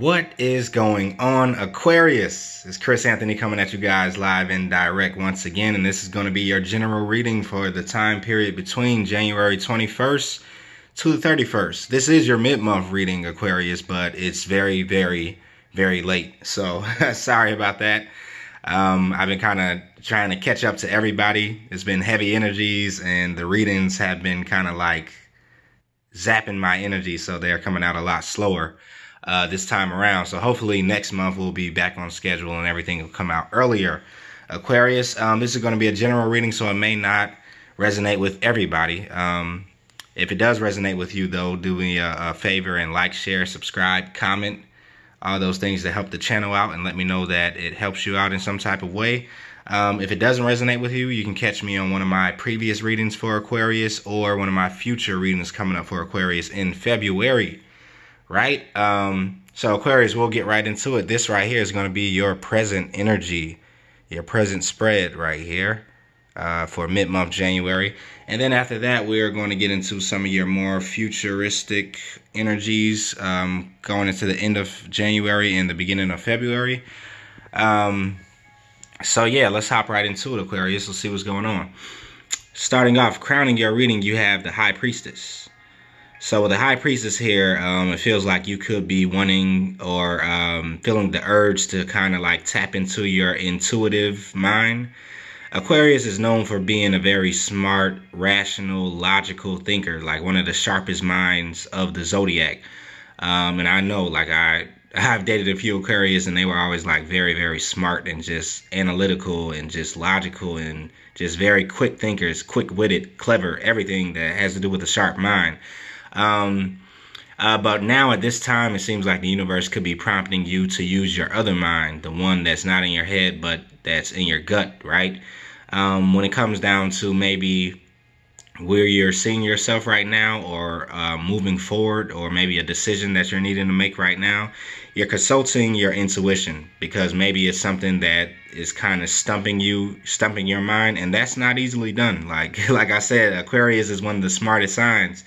What is going on, Aquarius? It's Chris Anthony coming at you guys live and direct once again, and this is going to be your general reading for the time period between January 21st to the 31st. This is your mid-month reading, Aquarius, but it's very, very late, so sorry about that. I've been kind of trying to catch up to everybody. It's been heavy energies, and the readings have been kind of like zapping my energy, so they're coming out a lot slower this time around. So hopefully next month we'll be back on schedule and everything will come out earlier. Aquarius, this is going to be a general reading, so it may not resonate with everybody. If it does resonate with you, though, do me a favor and like, share, subscribe, comment, all those things that help the channel out, and let me know that it helps you out in some type of way. If it doesn't resonate with you, you can catch me on one of my previous readings for Aquarius or one of my future readings coming up for Aquarius in February. Right? So Aquarius, we'll get right into it. This right here is going to be your present energy, your present spread right here for mid-month January. And then after that, we're going to get into some of your more futuristic energies going into the end of January and the beginning of February. So yeah, let's hop right into it, Aquarius. Let's see what's going on. Starting off, crowning your reading, you have the High Priestess. So with the High Priestess here, it feels like you could be wanting or feeling the urge to kind of like tap into your intuitive mind. Aquarius is known for being a very smart, rational, logical thinker, like one of the sharpest minds of the zodiac. And I know, like I've dated a few Aquarius, and they were always like very smart and just analytical and just logical and just very quick thinkers, quick-witted, clever, everything that has to do with a sharp mind. But now at this time, it seems like the universe could be prompting you to use your other mind, the one that's not in your head, but that's in your gut, right? When it comes down to maybe where you're seeing yourself right now, or moving forward, or maybe a decision that you're needing to make right now, you're consulting your intuition, because maybe it's something that is kind of stumping your mind, and that's not easily done. Like I said, Aquarius is one of the smartest signs.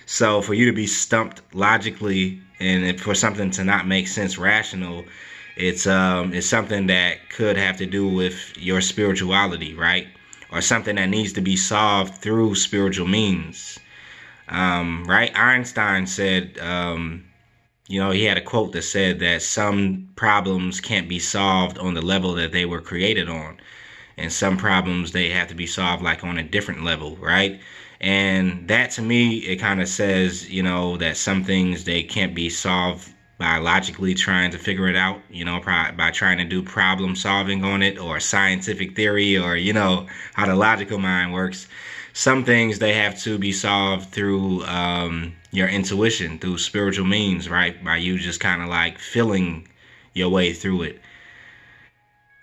So for you to be stumped logically, and for something to not make sense rational, it's something that could have to do with your spirituality, right? Or something that needs to be solved through spiritual means, right? Einstein said, you know, he had a quote that said that some problems can't be solved on the level that they were created on, and some problems, they have to be solved like on a different level, right? And that, to me, it kind of says, you know, that some things, they can't be solved by logically trying to figure it out, you know, by trying to do problem solving on it, or scientific theory, or, you know, how the logical mind works. Some things, they have to be solved through your intuition, through spiritual means, right? By you just kind of like feeling your way through it.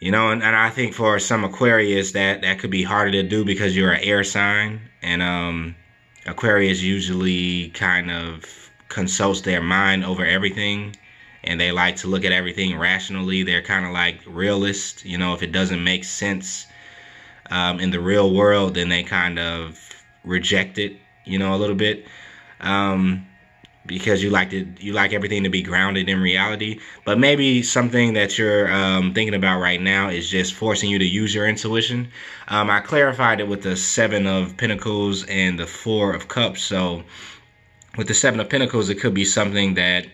You know, and I think for some Aquarius, that could be harder to do because you're an air sign, and Aquarius usually kind of consults their mind over everything, and they like to look at everything rationally. They're kind of like realists. You know, if it doesn't make sense in the real world, then they kind of reject it, you know, a little bit. Because you like everything to be grounded in reality. But maybe something that you're thinking about right now is just forcing you to use your intuition. I clarified it with the 7 of Pentacles and the 4 of Cups. So with the 7 of Pentacles, it could be something that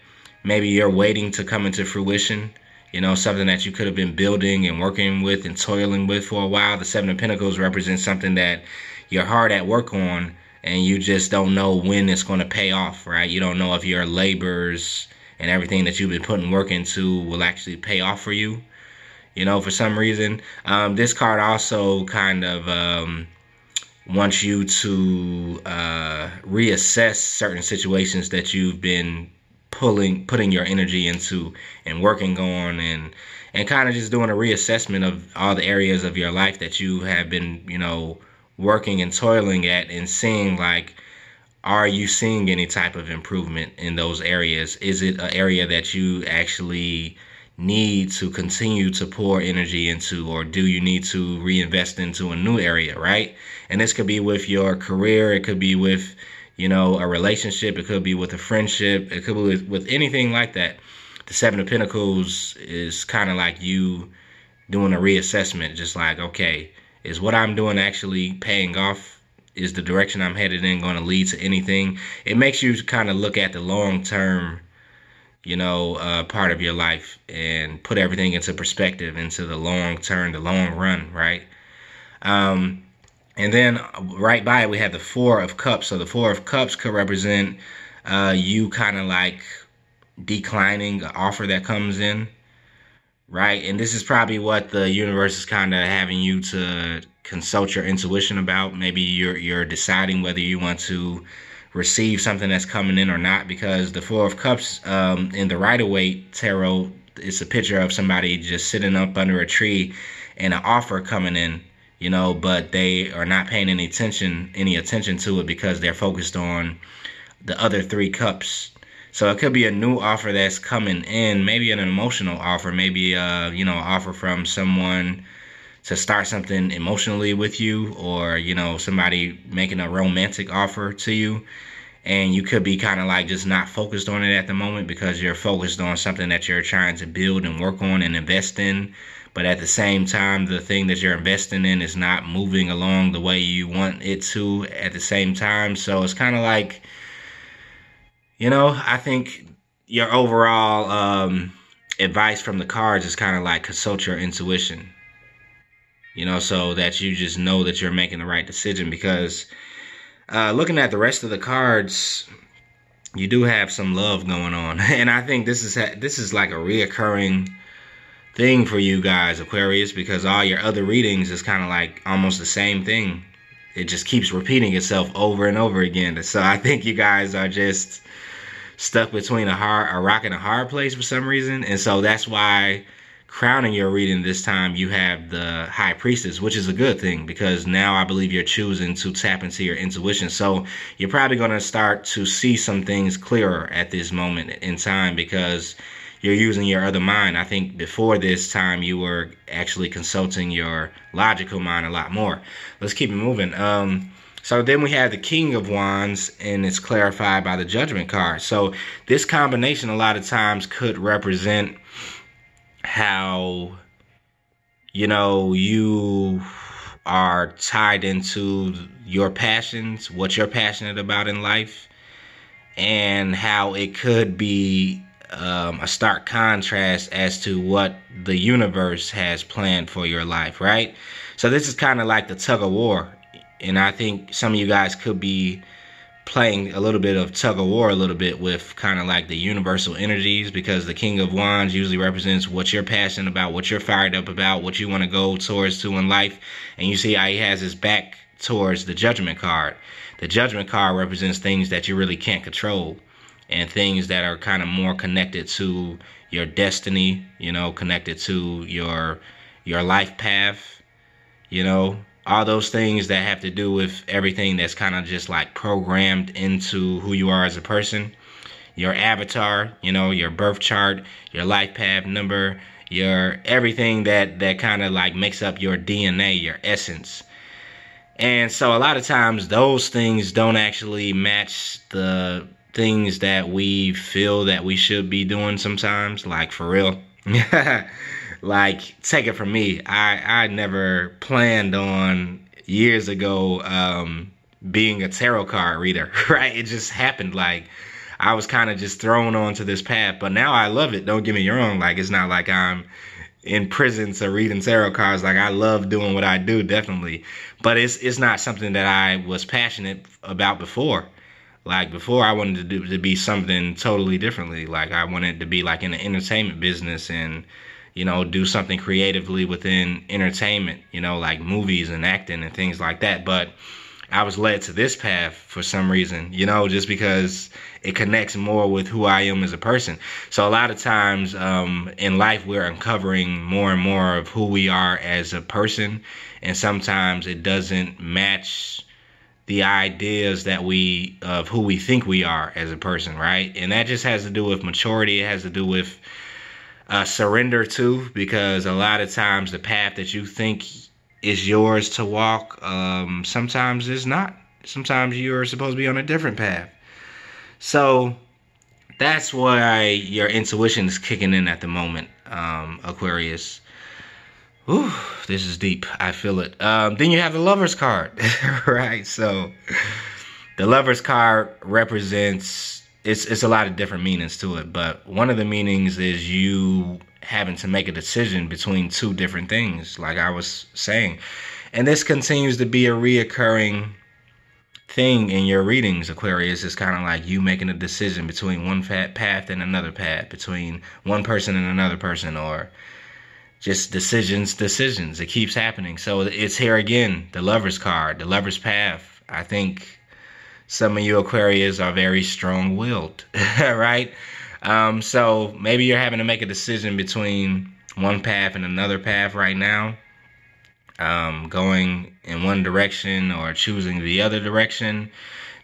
maybe you're waiting to come into fruition. You know, something that you could have been building and working with and toiling with for a while. The 7 of Pentacles represents something that you're hard at work on, and you just don't know when it's going to pay off, right? You don't know if your labors and everything that you've been putting work into will actually pay off for you, you know, for some reason. This card also kind of wants you to reassess certain situations that you've been putting your energy into and working on, and kind of just doing a reassessment of all the areas of your life that you have been, you know, working and toiling at, and seeing, like, are you seeing any type of improvement in those areas? Is it an area that you actually need to continue to pour energy into, or do you need to reinvest into a new area, right? And this could be with your career, it could be with, you know, a relationship, it could be with a friendship, it could be with anything like that. The Seven of Pentacles is kind of like you doing a reassessment, just like, okay, is what I'm doing actually paying off? Is the direction I'm headed in going to lead to anything? It makes you kind of look at the long term, part of your life and put everything into perspective, into the long term, the long run, right? And then right by it, we have the Four of Cups. So the Four of Cups could represent you kind of like declining an offer that comes in, right? And this is probably what the universe is kind of having you to consult your intuition about. Maybe you're deciding whether you want to receive something that's coming in or not, because the Four of Cups in the Rider-Waite tarot, it's a picture of somebody just sitting up under a tree and an offer coming in, but they are not paying any attention to it because they're focused on the other three cups. So it could be a new offer that's coming in, maybe an emotional offer, maybe offer from someone to start something emotionally with you, or somebody making a romantic offer to you, and you could be kind of like just not focused on it at the moment because you're focused on something that you're trying to build and work on and invest in. But at the same time, the thing that you're investing in is not moving along the way you want it to at the same time. So it's kind of like, I think your overall advice from the cards is kind of like consult your intuition, so that you just know that you're making the right decision. Because looking at the rest of the cards, you do have some love going on. And I think this is like a reoccurring thing for you guys, Aquarius, because all your other readings is kind of like almost the same thing. It just keeps repeating itself over and over again. So I think you guys are just stuck between a rock and a hard place for some reason. And so that's why crowning your reading this time, you have the High Priestess, which is a good thing, because now I believe you're choosing to tap into your intuition. So you're probably going to start to see some things clearer at this moment in time because you're using your other mind. I think before this time you were actually consulting your logical mind a lot more. Let's keep it moving. So then we have the King of Wands, and it's clarified by the Judgment card. So this combination a lot of times could represent how, you are tied into your passions, what you're passionate about in life, and how it could be a stark contrast as to what the universe has planned for your life, right? So this is kind of like the tug of war. And I think some of you guys could be playing a little bit of tug of war a little bit with kind of like the universal energies, because the King of Wands usually represents what you're passionate about, what you're fired up about, what you want to go towards in life. And you see how he has his back towards the Judgment card. The Judgment card represents things that you really can't control, and things that are kind of more connected to your destiny, connected to your life path, all those things that have to do with everything that's kind of just like programmed into who you are as a person. Your avatar, your birth chart, your life path number, your everything that kind of like makes up your DNA, your essence. And so a lot of times those things don't actually match the things that we feel that we should be doing sometimes, like for real. Like, take it from me, I never planned on years ago being a tarot card reader, right? It just happened. Like, I was kind of just thrown onto this path, but now I love it. Don't get me wrong. Like, it's not like I'm in prison to reading tarot cards. Like, I love doing what I do, definitely. But it's not something that I was passionate about before. Like, before, I wanted to be something totally differently. Like, I wanted to be like in the entertainment business and, do something creatively within entertainment, like movies and acting and things like that. But I was led to this path for some reason, just because it connects more with who I am as a person. So a lot of times in life, we're uncovering more and more of who we are as a person. And sometimes it doesn't match the ideas of who we think we are as a person, right? And that just has to do with maturity. It has to do with surrender too, because a lot of times the path that you think is yours to walk, sometimes it's not. Sometimes you're supposed to be on a different path. So That's why your intuition is kicking in at the moment, Aquarius. Ooh, this is deep. I feel it. Then you have the Lover's card, right? So the Lover's card represents, it's a lot of different meanings to it, but one of the meanings is you having to make a decision between two different things, like I was saying. And this continues to be a reoccurring thing in your readings, Aquarius. Is kind of like you making a decision between one path and another path, between one person and another person, or just decisions. It keeps happening. So it's here again, the Lover's card, the Lover's path. I think some of you Aquarius are very strong-willed, right? So maybe you're having to make a decision between one path and another path right now. Going in one direction or choosing the other direction.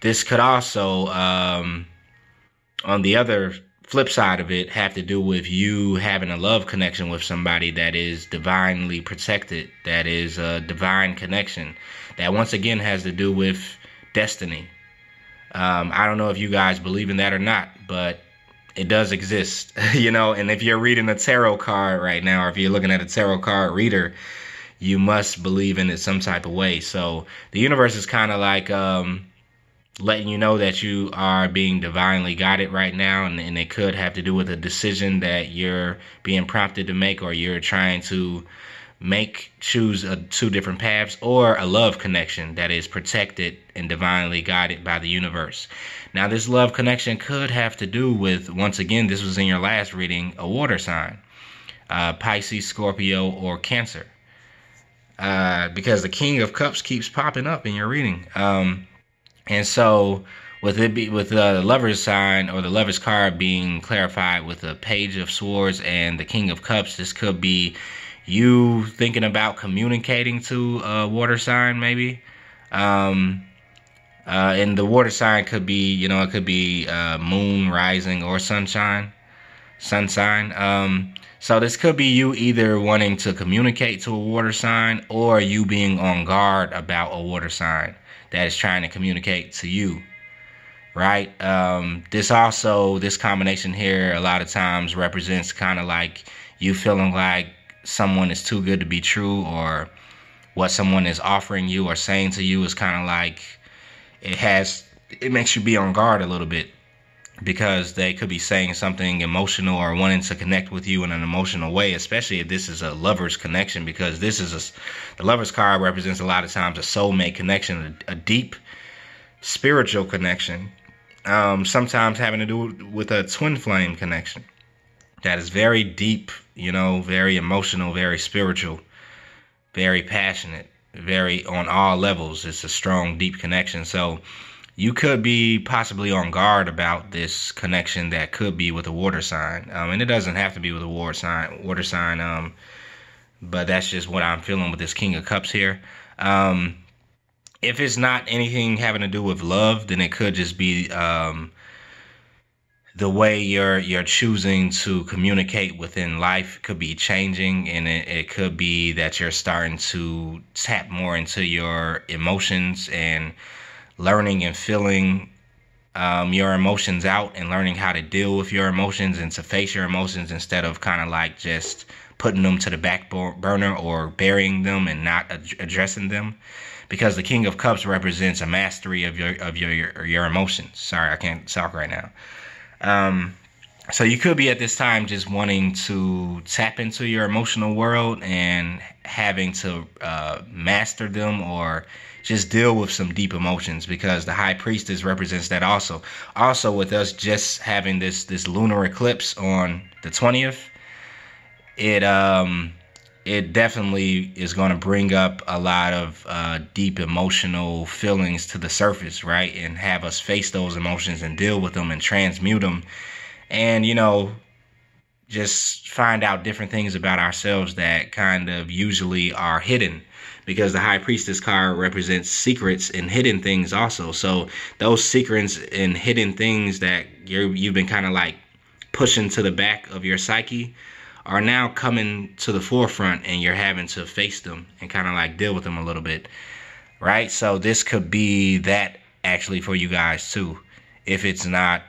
This could also, on the other flip side of it, have to do with you having a love connection with somebody that is divinely protected, that is a divine connection, that once again has to do with destiny. I don't know if you guys believe in that or not, but it does exist, you know. And if you're reading a tarot card right now, or if you're looking at a tarot card reader, you must believe in it some type of way. So the universe is kind of like letting you know that you are being divinely guided right now, and it could have to do with a decision that you're being prompted to make, or you're trying to choose two different paths, or a love connection that is protected and divinely guided by the universe. Now, this love connection could have to do with, once again, this was in your last reading, a water sign, Pisces, Scorpio, or Cancer. Because the King of Cups keeps popping up in your reading. And so with the Lover's sign, or the Lover's card, being clarified with the Page of Swords and the King of Cups, this could be you thinking about communicating to a water sign, maybe. And the water sign could be, you know, it could be moon, rising, or sun sign. So this could be you either wanting to communicate to a water sign, or you being on guard about a water sign that is trying to communicate to you, right? This combination here a lot of times represents kind of like you feeling like someone is too good to be true, or what someone is offering you or saying to you is kind of like it makes you be on guard a little bit, because they could be saying something emotional or wanting to connect with you in an emotional way, especially if this is a lover's connection, because the Lover's card represents a lot of times a soulmate connection, a deep spiritual connection, sometimes having to do with a twin flame connection that is very deep, you know, very emotional, very spiritual, very passionate, very on all levels. It's a strong, deep connection. So you could be possibly on guard about this connection that could be with a water sign. And it doesn't have to be with a water sign, but that's just what I'm feeling with this King of Cups here. If it's not anything having to do with love, then it could just be the way you're choosing to communicate within life could be changing, and it could be that you're starting to tap more into your emotions and learning and feeling your emotions out, and learning how to deal with your emotions and to face your emotions, instead of kind of like just putting them to the back burner or burying them and not addressing them. Because the King of Cups represents a mastery of your emotions. Sorry, I can't talk right now. So you could be at this time just wanting to tap into your emotional world and having to master them, or just deal with some deep emotions, because the High Priestess represents that also. Also, with us just having this lunar eclipse on the 20th, it definitely is going to bring up a lot of deep emotional feelings to the surface, right? And have us face those emotions and deal with them and transmute them. And, you know, just find out different things about ourselves that kind of usually are hidden, because the High Priestess card represents secrets and hidden things also. So those secrets and hidden things that you've been kind of like pushing to the back of your psyche are now coming to the forefront, and you're having to face them and kind of like deal with them a little bit, right? So this could be that actually for you guys too, if it's not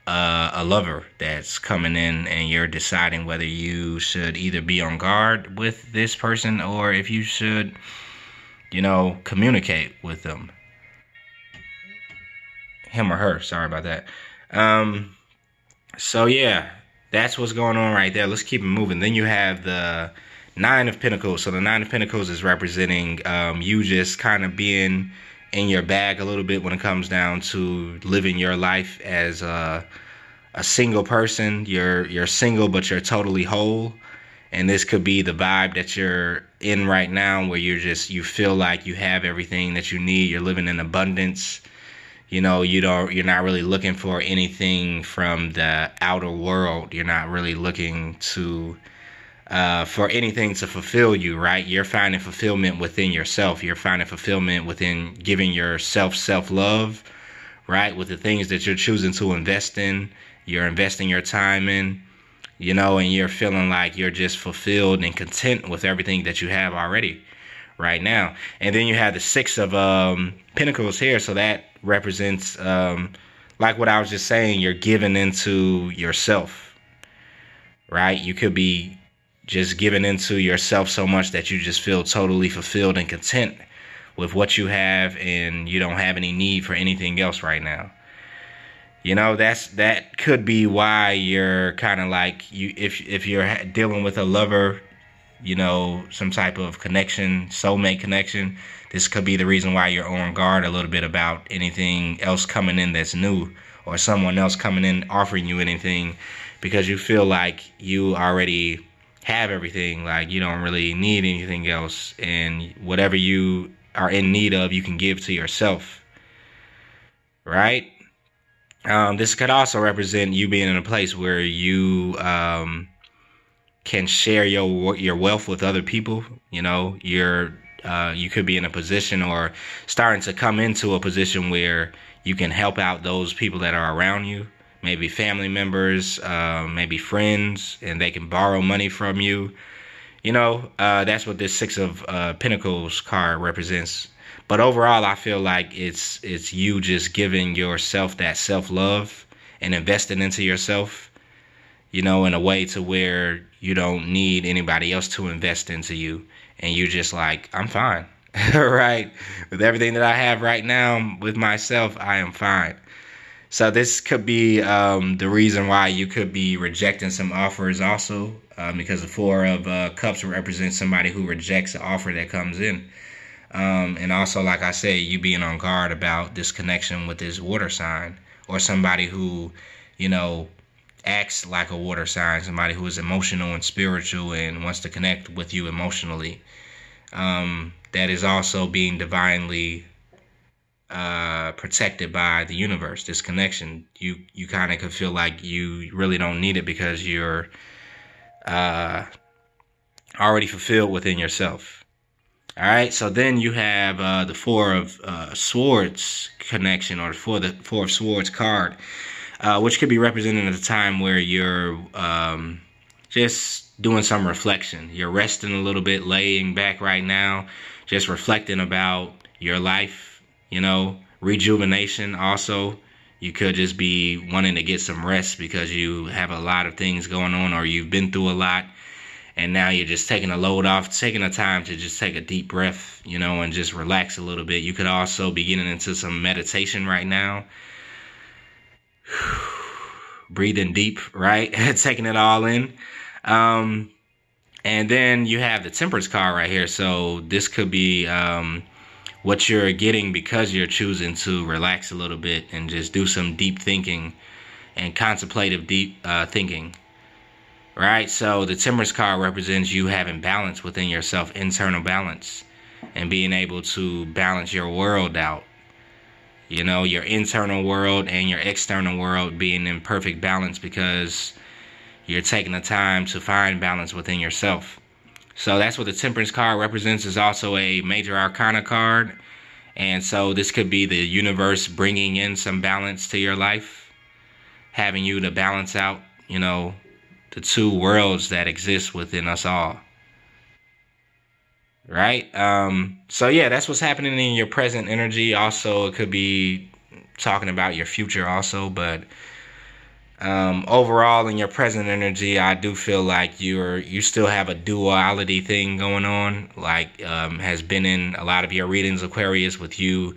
a lover that's coming in, and you're deciding whether you should either be on guard with this person or if you should, you know, communicate with them. Him or her, sorry about that. So yeah, that's what's going on right there. Let's keep it moving. Then you have the Nine of Pentacles. So the Nine of Pentacles is representing you just kind of being in your bag a little bit when it comes down to living your life as a single person. You're single, but you're totally whole. And this could be the vibe that you're in right now, where you feel like you have everything that you need. You're living in abundance. You know, you're not really looking for anything from the outer world. You're not really looking to for anything to fulfill you, right? You're finding fulfillment within yourself. You're finding fulfillment within giving yourself self-love, right? With the things that you're choosing to invest in, you're investing your time in, you know, and you're feeling like you're just fulfilled and content with everything that you have already right now. And then you have the Six of Pentacles here. So that represents, like what I was just saying, you're giving into yourself, right? You could be just giving into yourself so much that you just feel totally fulfilled and content with what you have, and you don't have any need for anything else right now. You know, that could be why you're kind of like, if you're dealing with a lover, you know, some type of connection, soulmate connection, this could be the reason why you're on guard a little bit about anything else coming in that's new, or someone else coming in offering you anything, because you feel like you already have everything, like you don't really need anything else, and whatever you are in need of, you can give to yourself, right? This could also represent you being in a place where you can share your wealth with other people. You know, you could be in a position, or starting to come into a position, where you can help out those people that are around you. Maybe family members, maybe friends, and they can borrow money from you. You know, that's what this Six of Pentacles card represents. But overall, I feel like it's you just giving yourself that self-love and investing into yourself, you know, in a way to where you don't need anybody else to invest into you. And you just like, I'm fine, right? With everything that I have right now with myself, I am fine. So this could be the reason why you could be rejecting some offers also, because the Four of Cups represents somebody who rejects the offer that comes in. And also, like I say, you being on guard about this connection with this water sign, or somebody who, you know, acts like a water sign, somebody who is emotional and spiritual and wants to connect with you emotionally. That is also being divinely protected by the universe. This connection, you kind of could feel like you really don't need it, because you're already fulfilled within yourself. All right, so then you have the Four of Swords connection, or the Four of Swords card, which could be represented at a time where you're just doing some reflection. You're resting a little bit, laying back right now, just reflecting about your life, you know, rejuvenation also. You could just be wanting to get some rest because you have a lot of things going on, or you've been through a lot, and now you're just taking a load off, taking the time to just take a deep breath, you know, and just relax a little bit. You could also be getting into some meditation right now. Breathing deep, right? Taking it all in. And then you have the Temperance card right here. So this could be what you're getting because you're choosing to relax a little bit and just do some deep thinking and contemplative deep thinking. Right? So the Temperance card represents you having balance within yourself, internal balance, and being able to balance your world out. You know, your internal world and your external world being in perfect balance, because you're taking the time to find balance within yourself. So that's what the Temperance card represents. Is also a major arcana card. And so this could be the universe bringing in some balance to your life, having you to balance out, you know, the two worlds that exist within us all. Right? So yeah, that's what's happening in your present energy. Also, it could be talking about your future also, but Overall, in your present energy, I do feel like you still have a duality thing going on, like has been in a lot of your readings, Aquarius, with you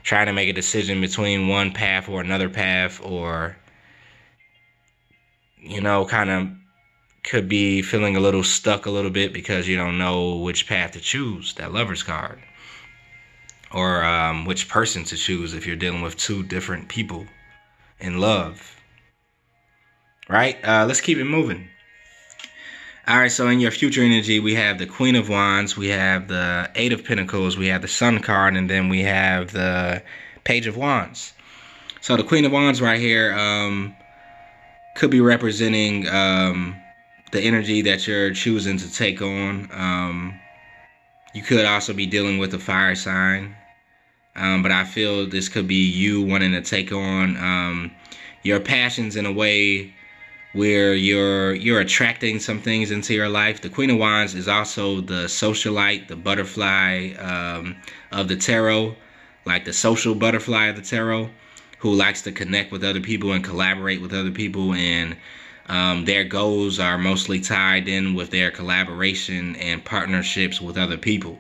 trying to make a decision between one path or another path, or kind of could be feeling a little stuck a little bit because you don't know which path to choose, that Lover's card, or which person to choose if you're dealing with two different people in love. Right? Let's keep it moving. All right, so in your future energy, we have the Queen of Wands, we have the Eight of Pentacles, we have the Sun card, and then we have the Page of Wands. So the Queen of Wands right here could be representing the energy that you're choosing to take on. You could also be dealing with a fire sign, but I feel this could be you wanting to take on your passions in a way where you're attracting some things into your life. The Queen of Wands is also the socialite, the butterfly of the tarot, like the social butterfly of the tarot, who likes to connect with other people and collaborate with other people, and their goals are mostly tied in with their collaboration and partnerships with other people.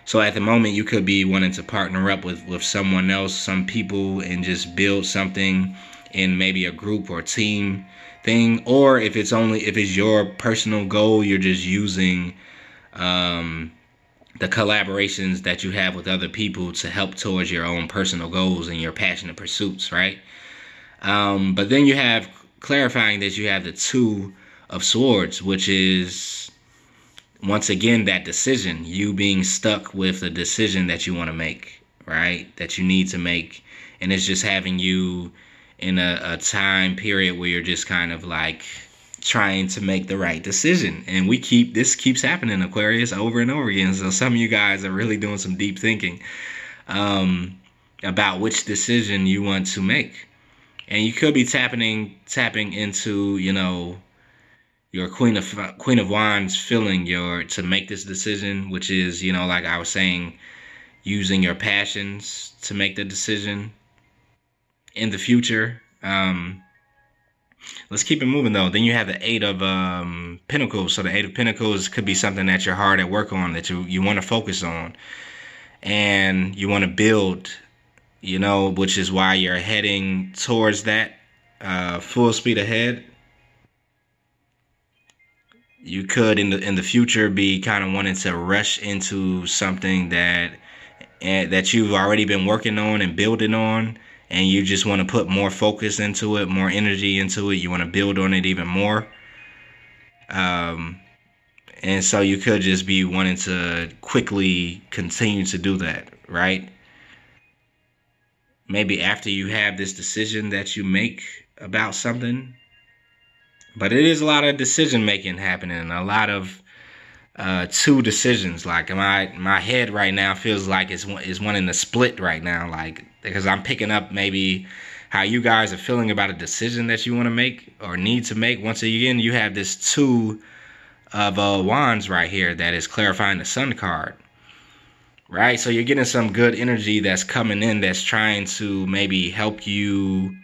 So at the moment, you could be wanting to partner up with someone else, some people, and just build something in maybe a group or team thing. Or if it's your personal goal, you're just using the collaborations that you have with other people to help towards your own personal goals and your passionate pursuits, right? But then you have clarifying that you have the Two of Swords, which is once again that decision, you being stuck with a decision that you want to make, right? That you need to make, and it's just having you in a time period where you're just kind of like trying to make the right decision. And this keeps happening, Aquarius, over and over again. So some of you guys are really doing some deep thinking about which decision you want to make. And you could be tapping into, your Queen of Wands feeling to make this decision, which is, like I was saying, using your passions to make the decision in the future. Let's keep it moving though. Then you have the Eight of Pentacles. So the Eight of Pentacles could be something that you're hard at work on, that you want to focus on, and you want to build, which is why you're heading towards that full speed ahead. You could in the future be kind of wanting to rush into something that you've already been working on and building on, and you just want to put more focus into it, more energy into it. You want to build on it even more. And so you could just be wanting to quickly continue to do that, right? Maybe after you have this decision that you make about something. But it is a lot of decision making happening, a lot of two decisions. Like my head right now feels like it's wanting to split right now, like, because I'm picking up maybe how you guys are feeling about a decision that you want to make or need to make. Once again, you have this Two of Wands right here that is clarifying the Sun card, right? So you're getting some good energy that's coming in, that's trying to maybe help you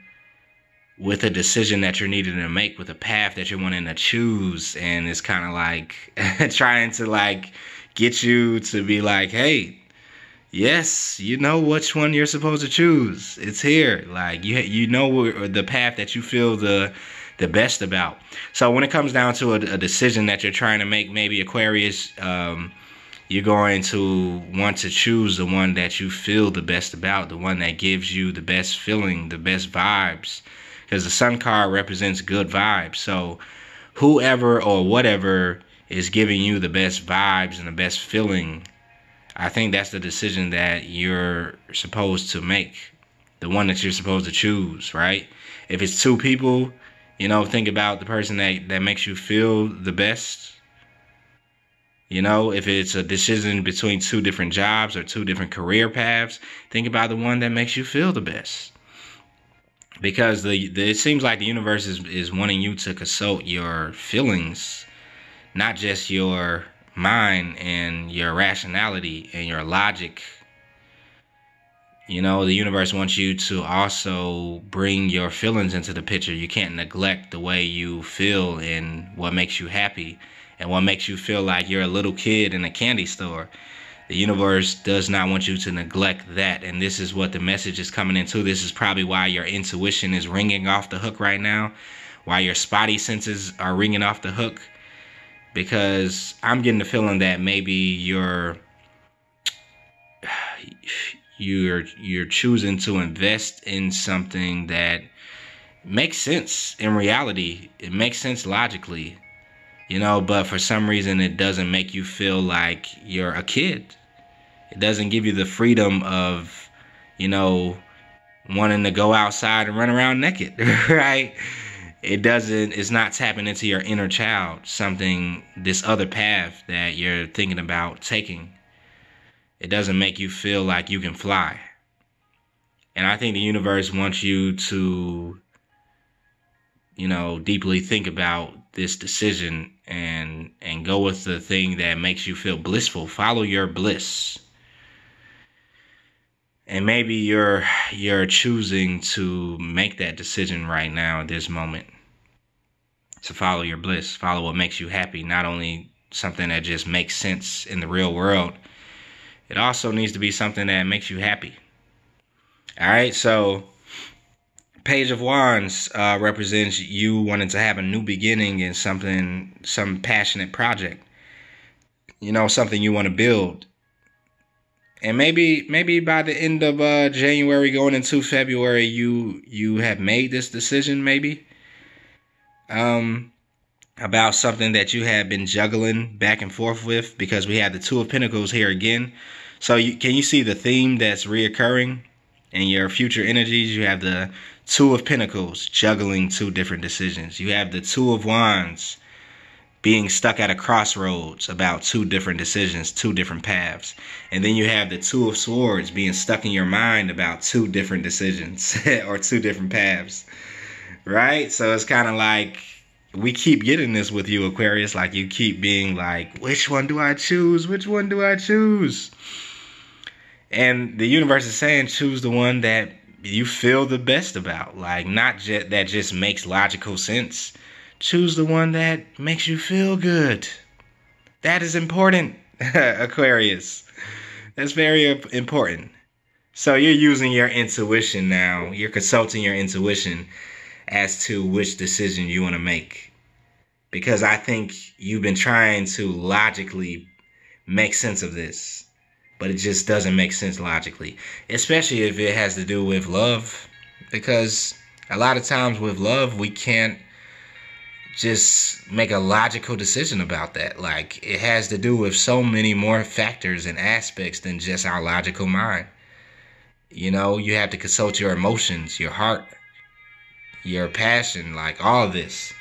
with a decision that you're needing to make, with a path that you're wanting to choose. And it's kind of like trying to like get you to be like, hey, yes, you know which one you're supposed to choose. It's here. Like you know the path that you feel the best about. So when it comes down to a decision that you're trying to make, maybe Aquarius, you're going to want to choose the one that you feel the best about, the one that gives you the best feeling, the best vibes. Because the Sun card represents good vibes. So whoever or whatever is giving you the best vibes and the best feeling, I think that's the decision that you're supposed to make, the one that you're supposed to choose, right? If it's two people, think about the person that makes you feel the best. If it's a decision between two different jobs or two different career paths, think about the one that makes you feel the best. Because it seems like the universe is wanting you to consult your feelings, not just your mind and your rationality and your logic. You know, the universe wants you to also bring your feelings into the picture. You can't neglect the way you feel and what makes you happy and what makes you feel like you're a little kid in a candy store. The universe does not want you to neglect that. And this is what the message is coming into. This is probably why your intuition is ringing off the hook right now, why your spotty senses are ringing off the hook. Because I'm getting the feeling that maybe you're choosing to invest in something that makes sense in reality. It makes sense logically, you know, but for some reason it doesn't make you feel like you're a kid. It doesn't give you the freedom of, you know, wanting to go outside and run around naked, right? It's not tapping into your inner child, this other path that you're thinking about taking. It doesn't make you feel like you can fly. And I think the universe wants you to, you know, deeply think about this decision and go with the thing that makes you feel blissful. Follow your bliss. And maybe you're choosing to make that decision right now at this moment. To follow your bliss, follow what makes you happy, not only something that just makes sense in the real world. It also needs to be something that makes you happy. All right, so Page of Wands represents you wanting to have a new beginning in some passionate project. You know, something you want to build. And maybe by the end of January going into February, you have made this decision, maybe. About something that you have been juggling back and forth with, because we have the Two of Pentacles here again. So can you see the theme that's reoccurring in your future energies? You have the Two of Pentacles juggling two different decisions. You have the Two of Wands being stuck at a crossroads about two different decisions, two different paths. And then you have the Two of Swords being stuck in your mind about two different decisions or two different paths, right? So it's kind of like, we keep getting this with you, Aquarius. Like, you keep being like, which one do I choose? Which one do I choose? And the universe is saying, choose the one that you feel the best about. Like, not that just makes logical sense. Choose the one that makes you feel good. That is important, Aquarius. That's very important. So you're using your intuition now. You're consulting your intuition as to which decision you want to make. Because I think you've been trying to logically make sense of this, but it just doesn't make sense logically, especially if it has to do with love. Because a lot of times with love, we can't just make a logical decision about that. Like, it has to do with so many more factors and aspects than just our logical mind. You know, you have to consult your emotions, your heart, your passion, like all this.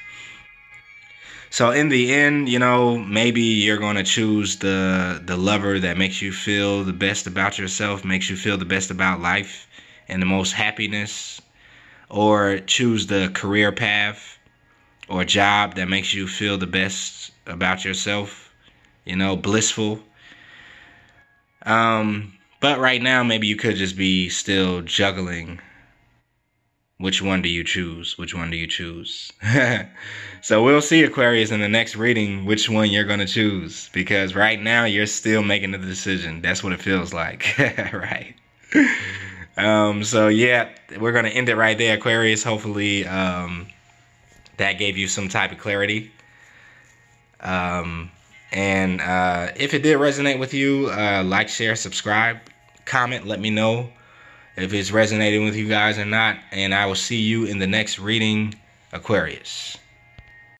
So in the end, you know, maybe you're going to choose the lover that makes you feel the best about yourself, makes you feel the best about life and the most happiness, or choose the career path or job that makes you feel the best about yourself, you know, blissful. But right now, maybe you could just be still juggling. Which one do you choose? Which one do you choose? So we'll see, Aquarius, in the next reading, which one you're going to choose. Because right now, you're still making the decision. That's what it feels like, right? So yeah, we're going to end it right there, Aquarius. Hopefully, that gave you some type of clarity. And if it did resonate with you, like, share, subscribe, comment, let me know if it's resonating with you guys or not. And I will see you in the next reading, Aquarius.